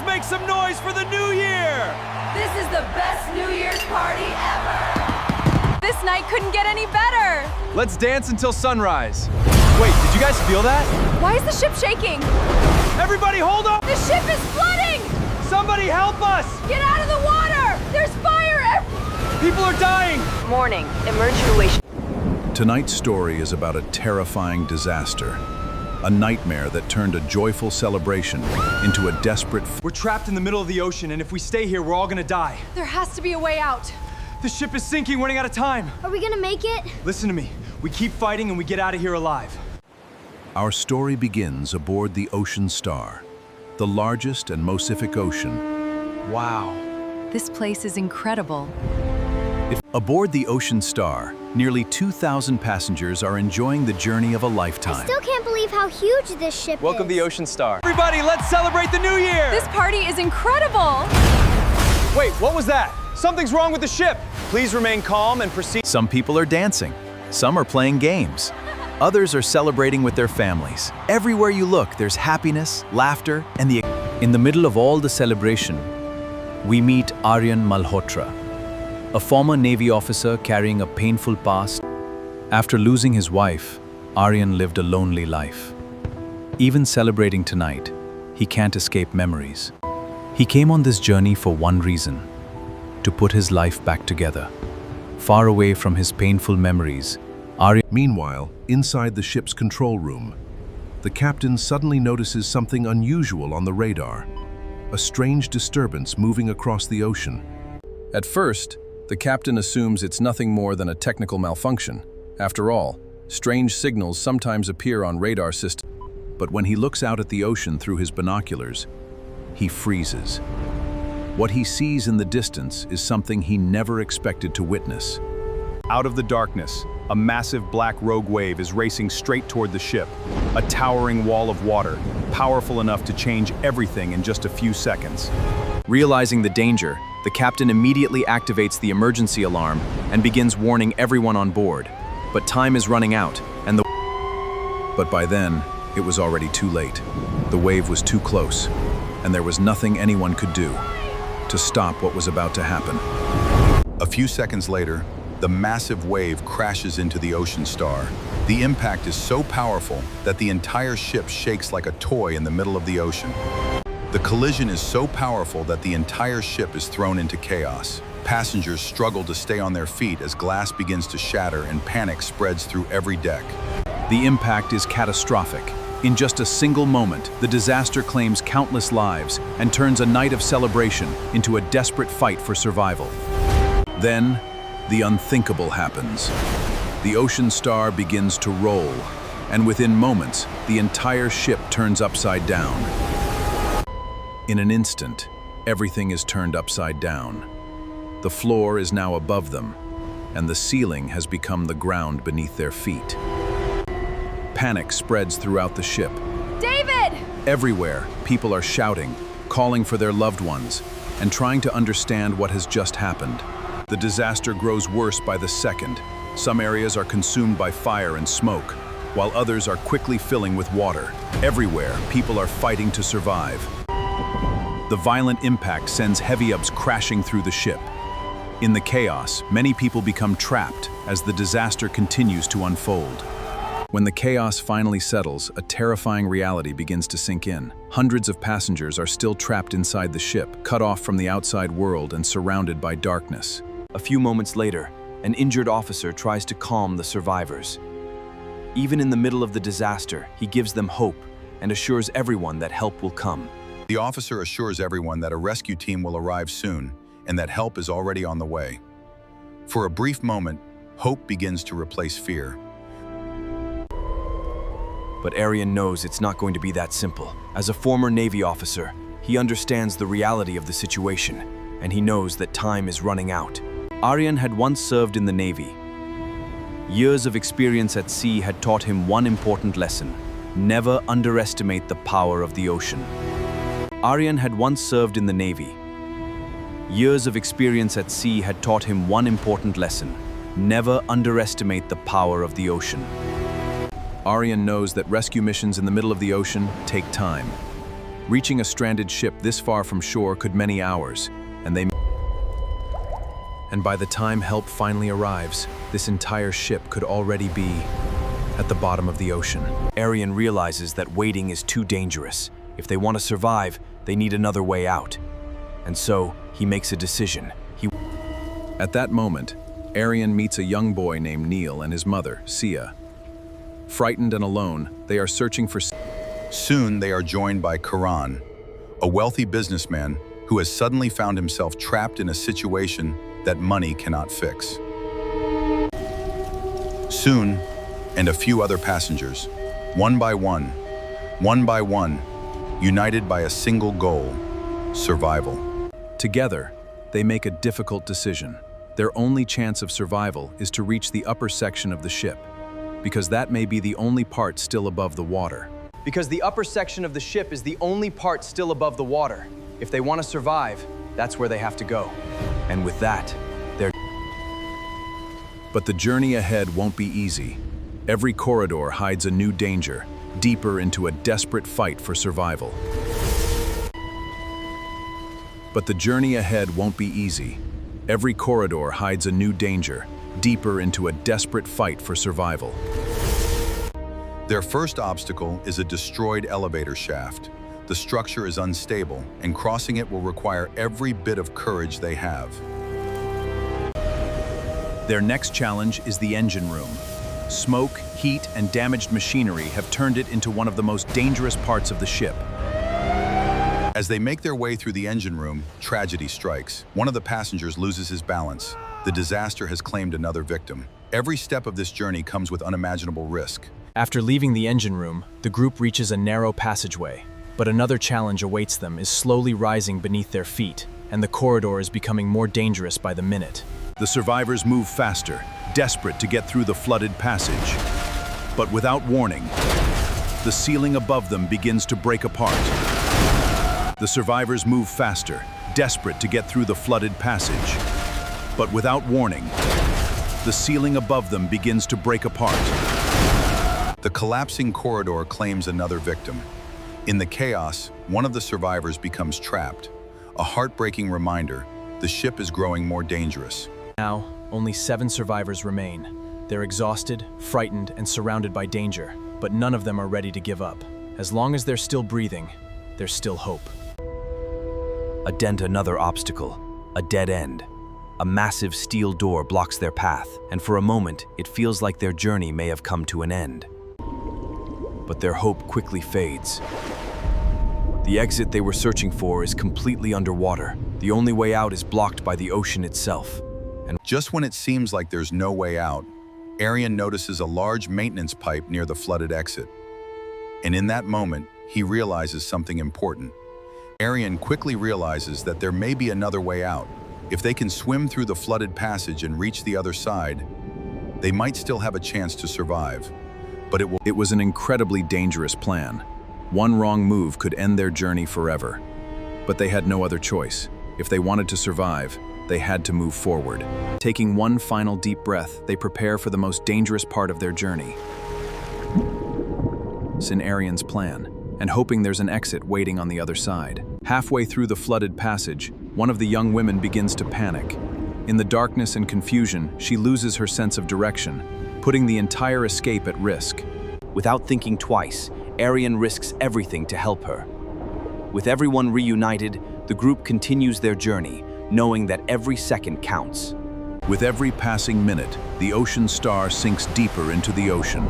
Let's make some noise for the new year! This is the best New Year's party ever! This night couldn't get any better! Let's dance until sunrise. Wait, did you guys feel that? Why is the ship shaking? Everybody hold on! The ship is flooding! Somebody help us! Get out of the water! There's fire! People are dying! Warning, emergency. Tonight's story is about a terrifying disaster. A nightmare that turned a joyful celebration into a desperate... We're trapped in the middle of the ocean, and if we stay here, we're all gonna die. There has to be a way out. The ship is sinking, running out of time. Are we gonna make it? Listen to me. We keep fighting and we get out of here alive. Our story begins aboard the Ocean Star, the largest and most Pacific ocean. Wow. This place is incredible. Aboard the Ocean Star, nearly 2,000 passengers are enjoying the journey of a lifetime. I still can't believe how huge this ship Welcome is. to the Ocean Star. Everybody, let's celebrate the new year! This party is incredible! Wait, what was that? Something's wrong with the ship. Please remain calm and proceed. Some people are dancing. Some are playing games. Others are celebrating with their families. Everywhere you look, there's happiness, laughter, and In the middle of all the celebration, we meet Aryan Malhotra, a former Navy officer carrying a painful past. After losing his wife, Aryan lived a lonely life. Even celebrating tonight, he can't escape memories. He came on this journey for one reason: to put his life back together. Far away from his painful memories, Aryan... Meanwhile, inside the ship's control room, the captain suddenly notices something unusual on the radar. A strange disturbance moving across the ocean. At first, the captain assumes it's nothing more than a technical malfunction. After all, strange signals sometimes appear on radar systems. But when he looks out at the ocean through his binoculars, he freezes. What he sees in the distance is something he never expected to witness. Out of the darkness, a massive black rogue wave is racing straight toward the ship. A towering wall of water, powerful enough to change everything in just a few seconds. Realizing the danger, the captain immediately activates the emergency alarm and begins warning everyone on board. But time is running out, and But by then, it was already too late. The wave was too close, and there was nothing anyone could do to stop what was about to happen. A few seconds later, the massive wave crashes into the Ocean Star. The impact is so powerful that the entire ship shakes like a toy in the middle of the ocean. The collision is so powerful that the entire ship is thrown into chaos. Passengers struggle to stay on their feet as glass begins to shatter and panic spreads through every deck. The impact is catastrophic. In just a single moment, the disaster claims countless lives and turns a night of celebration into a desperate fight for survival. Then, the unthinkable happens. The Ocean Star begins to roll, and within moments, the entire ship turns upside down. In an instant, everything is turned upside down. The floor is now above them, and the ceiling has become the ground beneath their feet. Panic spreads throughout the ship. David! Everywhere, people are shouting, calling for their loved ones, and trying to understand what has just happened. The disaster grows worse by the second. Some areas are consumed by fire and smoke, while others are quickly filling with water. Everywhere, people are fighting to survive. The violent impact sends heavy-ups crashing through the ship. In the chaos, many people become trapped as the disaster continues to unfold. When the chaos finally settles, a terrifying reality begins to sink in. Hundreds of passengers are still trapped inside the ship, cut off from the outside world and surrounded by darkness. A few moments later, an injured officer tries to calm the survivors. Even in the middle of the disaster, he gives them hope and assures everyone that help will come. The officer assures everyone that a rescue team will arrive soon and that help is already on the way. For a brief moment, hope begins to replace fear. But Aryan knows it's not going to be that simple. As a former Navy officer, he understands the reality of the situation, and he knows that time is running out. Aryan had once served in the Navy. Years of experience at sea had taught him one important lesson: never underestimate the power of the ocean. Aryan had once served in the Navy. Years of experience at sea had taught him one important lesson: never underestimate the power of the ocean. Aryan knows that rescue missions in the middle of the ocean take time. Reaching a stranded ship this far from shore could many hours, and by the time help finally arrives, this entire ship could already be at the bottom of the ocean. Aryan realizes that waiting is too dangerous. If they want to survive, they need another way out. And so, he makes a decision. At that moment, Aryan meets a young boy named Neil and his mother, Sia. Frightened and alone, they are searching for... Soon they are joined by Karan, a wealthy businessman who has suddenly found himself trapped in a situation that money cannot fix. Soon, and a few other passengers, one by one, united by a single goal: survival. Together, they make a difficult decision. Their only chance of survival is to reach the upper section of the ship, because that may be the only part still above the water. Because the upper section of the ship is the only part still above the water. If they want to survive, that's where they have to go. And with that, they're... But the journey ahead won't be easy. Every corridor hides a new danger, deeper into a desperate fight for survival. But the journey ahead won't be easy. Every corridor hides a new danger, deeper into a desperate fight for survival. Their first obstacle is a destroyed elevator shaft. The structure is unstable, and crossing it will require every bit of courage they have. Their next challenge is the engine room. Smoke, heat, and damaged machinery have turned it into one of the most dangerous parts of the ship. As they make their way through the engine room, tragedy strikes. One of the passengers loses his balance. The disaster has claimed another victim. Every step of this journey comes with unimaginable risk. After leaving the engine room, the group reaches a narrow passageway. But another challenge awaits them is slowly rising beneath their feet, and the corridor is becoming more dangerous by the minute. The survivors move faster, desperate to get through the flooded passage. But without warning, the ceiling above them begins to break apart. The survivors move faster, desperate to get through the flooded passage. But without warning, the ceiling above them begins to break apart. The collapsing corridor claims another victim. In the chaos, one of the survivors becomes trapped. A heartbreaking reminder: the ship is growing more dangerous. Now, only 7 survivors remain. They're exhausted, frightened, and surrounded by danger, but none of them are ready to give up. As long as they're still breathing, there's still hope. Another obstacle, a dead end. A massive steel door blocks their path, and for a moment, it feels like their journey may have come to an end. But their hope quickly fades. The exit they were searching for is completely underwater. The only way out is blocked by the ocean itself. And just when it seems like there's no way out, Aryan notices a large maintenance pipe near the flooded exit. And in that moment, he realizes something important. Aryan quickly realizes that there may be another way out. If they can swim through the flooded passage and reach the other side, they might still have a chance to survive. But it was an incredibly dangerous plan. One wrong move could end their journey forever. But they had no other choice. If they wanted to survive, they had to move forward. Taking one final deep breath, they prepare for the most dangerous part of their journey. It's in Aryan's plan, and hoping there's an exit waiting on the other side. Halfway through the flooded passage, one of the young women begins to panic. In the darkness and confusion, she loses her sense of direction, putting the entire escape at risk. without thinking twice, Aryan risks everything to help her. With everyone reunited, the group continues their journey, knowing that every second counts. With every passing minute, the ocean star sinks deeper into the ocean.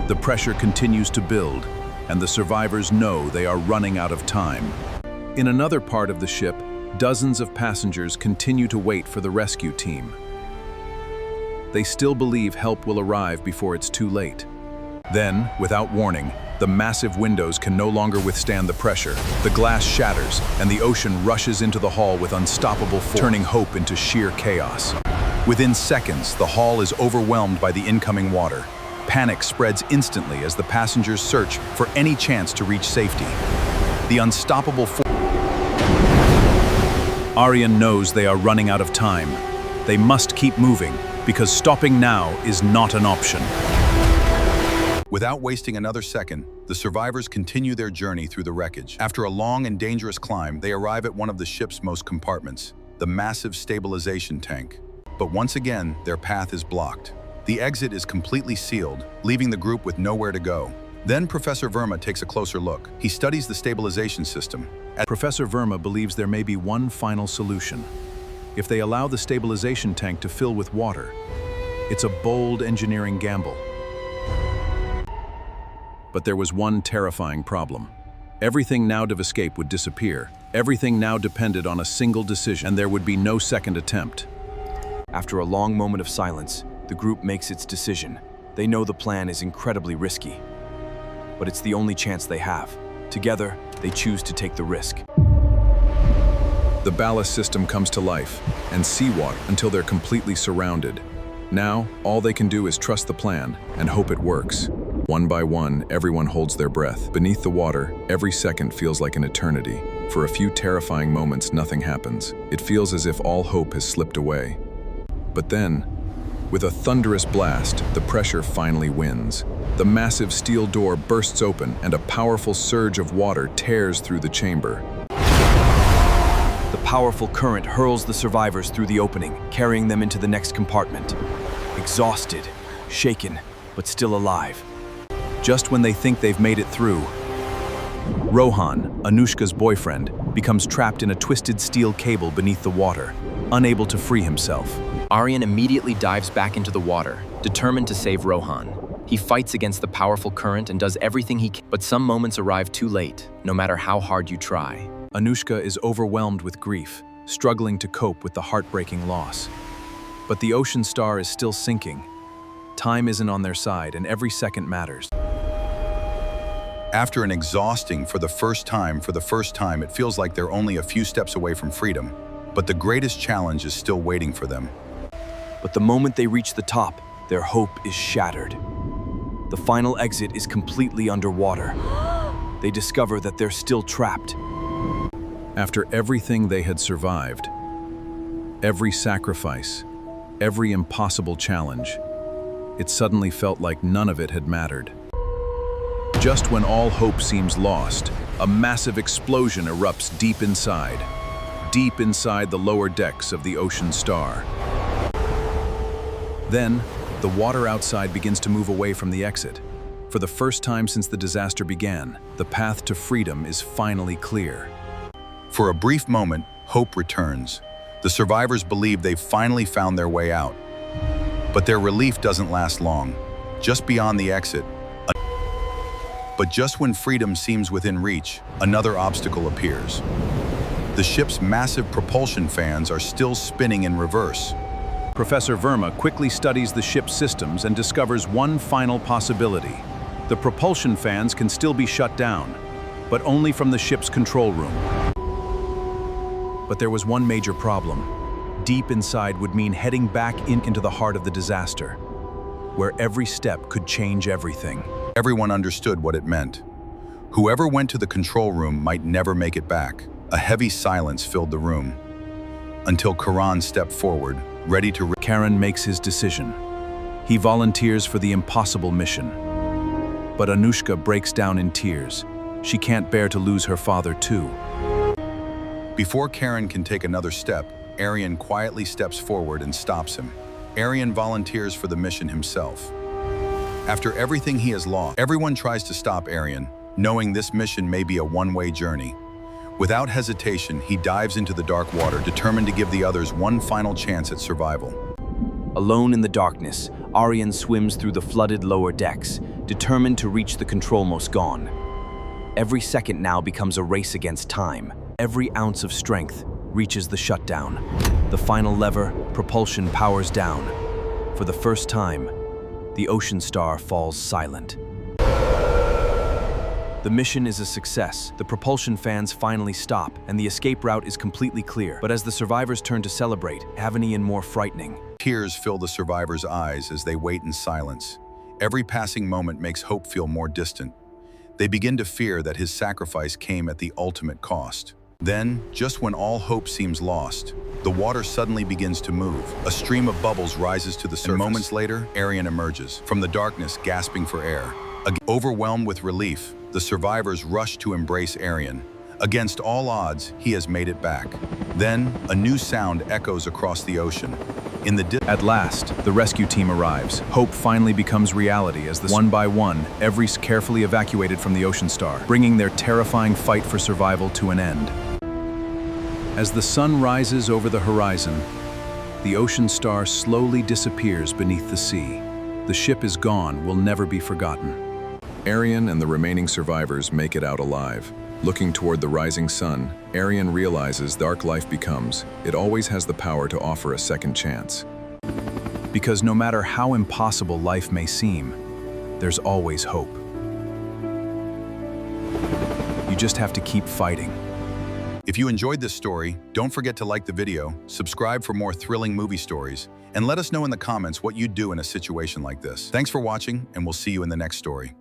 The pressure continues to build, and the survivors know they are running out of time. In another part of the ship, dozens of passengers continue to wait for the rescue team. They still believe help will arrive before it's too late. Then, without warning, the massive windows can no longer withstand the pressure. The glass shatters, and the ocean rushes into the hall with unstoppable force, turning hope into sheer chaos. Within seconds, the hall is overwhelmed by the incoming water. Panic spreads instantly as the passengers search for any chance to reach safety. The unstoppable force. Aryan knows they are running out of time. They must keep moving, because stopping now is not an option. Without wasting another second, the survivors continue their journey through the wreckage. After a long and dangerous climb, they arrive at one of the ship's most compartments, the massive stabilization tank. But once again, their path is blocked. The exit is completely sealed, leaving the group with nowhere to go. Then Professor Verma takes a closer look. He studies the stabilization system. Professor Verma believes there may be one final solution. If they allow the stabilization tank to fill with water, it's a bold engineering gamble. But there was one terrifying problem. Everything now to escape would disappear. Everything now depended on a single decision, and there would be no second attempt. After a long moment of silence, the group makes its decision. They know the plan is incredibly risky, but it's the only chance they have. Together, they choose to take the risk. The ballast system comes to life, and seawater until they're completely surrounded. Now, all they can do is trust the plan and hope it works. One by one, everyone holds their breath. Beneath the water, every second feels like an eternity. For a few terrifying moments, nothing happens. It feels as if all hope has slipped away. But then, with a thunderous blast, the pressure finally wins. The massive steel door bursts open, and a powerful surge of water tears through the chamber. The powerful current hurls the survivors through the opening, carrying them into the next compartment. Exhausted, shaken, but still alive. Just when they think they've made it through, Rohan, Anushka's boyfriend, becomes trapped in a twisted steel cable beneath the water, unable to free himself. Aryan immediately dives back into the water, determined to save Rohan. He fights against the powerful current and does everything he can, but some moments arrive too late, no matter how hard you try. Anushka is overwhelmed with grief, struggling to cope with the heartbreaking loss. But the ocean star is still sinking. Time isn't on their side, and every second matters. After an exhausting for the first time, it feels like they're only a few steps away from freedom. But the greatest challenge is still waiting for them. But the moment they reach the top, their hope is shattered. The final exit is completely underwater. They discover that they're still trapped. After everything they had survived, every sacrifice, every impossible challenge, it suddenly felt like none of it had mattered. Just when all hope seems lost, a massive explosion erupts deep inside the lower decks of the Ocean Star. Then, the water outside begins to move away from the exit. For the first time since the disaster began, the path to freedom is finally clear. For a brief moment, hope returns. The survivors believe they've finally found their way out. But their relief doesn't last long. Just beyond the exit, but just when freedom seems within reach, another obstacle appears. The ship's massive propulsion fans are still spinning in reverse. Professor Verma quickly studies the ship's systems and discovers one final possibility. The propulsion fans can still be shut down, but only from the ship's control room. But there was one major problem. Deep inside would mean heading back into the heart of the disaster, where every step could change everything. Everyone understood what it meant. Whoever went to the control room might never make it back. A heavy silence filled the room, until Karan stepped forward, ready to... Karan makes his decision. He volunteers for the impossible mission. But Anushka breaks down in tears. She can't bear to lose her father too. Before Karan can take another step, Aryan quietly steps forward and stops him. Aryan volunteers for the mission himself. After everything he has lost, everyone tries to stop Aryan, knowing this mission may be a one-way journey. Without hesitation, he dives into the dark water, determined to give the others one final chance at survival. Alone in the darkness, Aryan swims through the flooded lower decks, determined to reach the control most gone. Every second now becomes a race against time. Every ounce of strength reaches the shutdown. The final lever, propulsion powers down. For the first time, the Ocean Star falls silent. The mission is a success. The propulsion fans finally stop, and the escape route is completely clear. But as the survivors turn to celebrate, Avanian more frightening. Tears fill the survivors' eyes as they wait in silence. Every passing moment makes hope feel more distant. They begin to fear that his sacrifice came at the ultimate cost. Then, just when all hope seems lost, the water suddenly begins to move. A stream of bubbles rises to the surface. And moments later, Aryan emerges from the darkness, gasping for air. Overwhelmed with relief, the survivors rush to embrace Aryan. Against all odds, he has made it back. Then, a new sound echoes across the ocean. At last, the rescue team arrives. Hope finally becomes reality as one by one, every's carefully evacuated from the Ocean Star, bringing their terrifying fight for survival to an end. As the sun rises over the horizon, the Ocean Star slowly disappears beneath the sea. The ship is gone, will never be forgotten. Aryan and the remaining survivors make it out alive. Looking toward the rising sun, Aryan realizes dark life becomes, it always has the power to offer a second chance. Because no matter how impossible life may seem, there's always hope. You just have to keep fighting. If you enjoyed this story, don't forget to like the video, subscribe for more thrilling movie stories, and let us know in the comments what you'd do in a situation like this. Thanks for watching, and we'll see you in the next story.